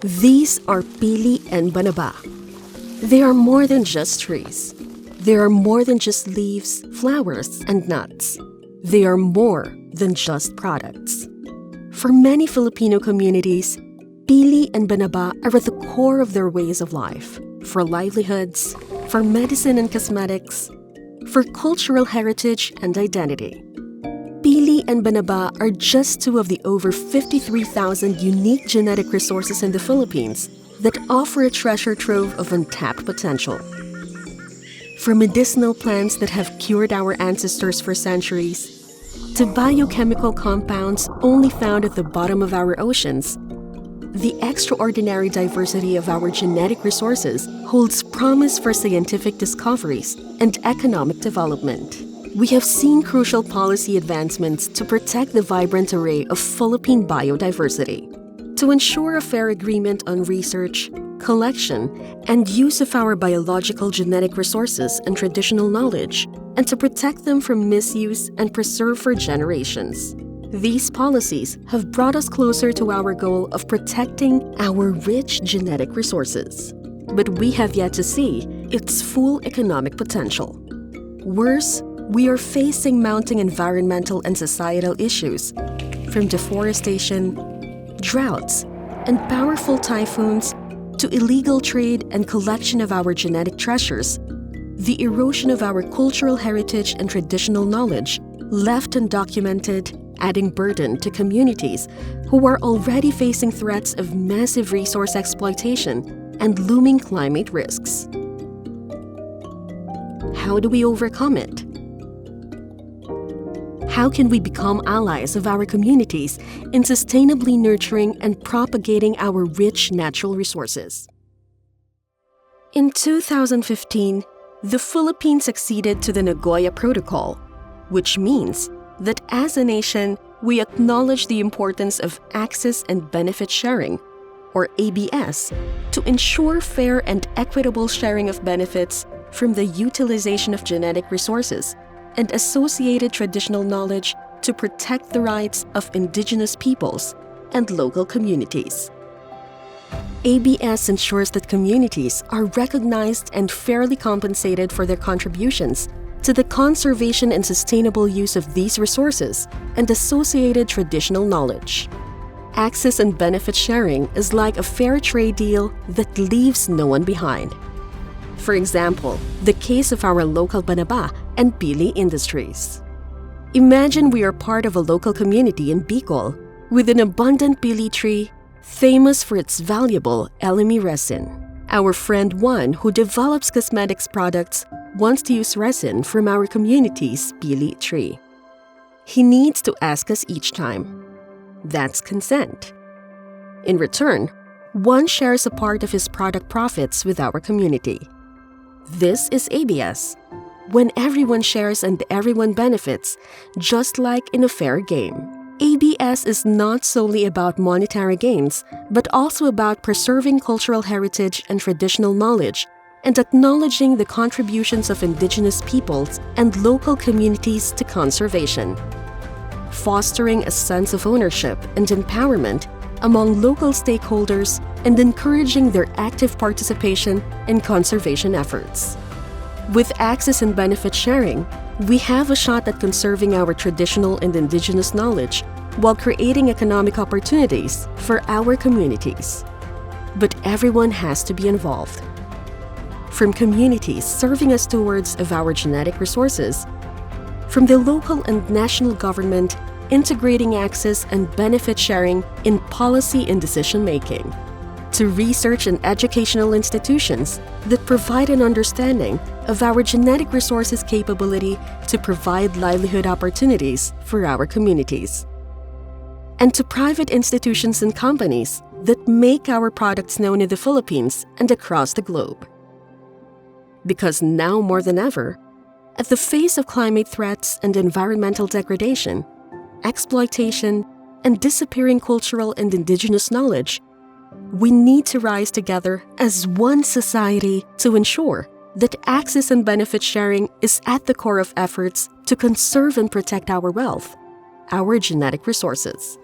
These are Pili and Banaba. They are more than just trees. They are more than just leaves, flowers, and nuts. They are more than just products. For many Filipino communities, Pili and Banaba are at the core of their ways of life, for livelihoods, for medicine and cosmetics, for cultural heritage and identity. Pili and Banaba are just two of the over 53,000 unique genetic resources in the Philippines that offer a treasure trove of untapped potential. From medicinal plants that have cured our ancestors for centuries, to biochemical compounds only found at the bottom of our oceans, the extraordinary diversity of our genetic resources holds promise for scientific discoveries and economic development. We have seen crucial policy advancements to protect the vibrant array of Philippine biodiversity, to ensure a fair agreement on research, collection, and use of our biological genetic resources and traditional knowledge, and to protect them from misuse and preserve for generations. These policies have brought us closer to our goal of protecting our rich genetic resources. But we have yet to see its full economic potential. Worse, we are facing mounting environmental and societal issues, from deforestation, droughts, and powerful typhoons to illegal trade and collection of our genetic treasures, the erosion of our cultural heritage and traditional knowledge, left undocumented, adding burden to communities who are already facing threats of massive resource exploitation and looming climate risks. How do we overcome it? How can we become allies of our communities in sustainably nurturing and propagating our rich natural resources? In 2015, the Philippines acceded to the Nagoya Protocol, which means that as a nation, we acknowledge the importance of access and benefit sharing, or ABS, to ensure fair and equitable sharing of benefits from the utilization of genetic resources and associated traditional knowledge to protect the rights of indigenous peoples and local communities. ABS ensures that communities are recognized and fairly compensated for their contributions to the conservation and sustainable use of these resources and associated traditional knowledge. Access and benefit sharing is like a fair trade deal that leaves no one behind. For example, the case of our local Banaba and Pili industries. Imagine we are part of a local community in Bicol with an abundant Pili tree famous for its valuable elemi resin. Our friend Juan, who develops cosmetics products, wants to use resin from our community's Pili tree. He needs to ask us each time. That's consent. In return, Juan shares a part of his product profits with our community. This is ABS, when everyone shares and everyone benefits, just like in a fair game. ABS is not solely about monetary gains, but also about preserving cultural heritage and traditional knowledge and acknowledging the contributions of indigenous peoples and local communities to conservation. Fostering a sense of ownership and empowerment among local stakeholders and encouraging their active participation in conservation efforts. With access and benefit sharing, we have a shot at conserving our traditional and indigenous knowledge while creating economic opportunities for our communities. But everyone has to be involved. From communities serving as stewards of our genetic resources, from the local and national government integrating access and benefit sharing in policy and decision-making, to research and educational institutions that provide an understanding of our genetic resources' capability to provide livelihood opportunities for our communities, and to private institutions and companies that make our products known in the Philippines and across the globe. Because now more than ever, at the face of climate threats and environmental degradation, exploitation, and disappearing cultural and indigenous knowledge, we need to rise together as one society to ensure that access and benefit sharing is at the core of efforts to conserve and protect our wealth, our genetic resources.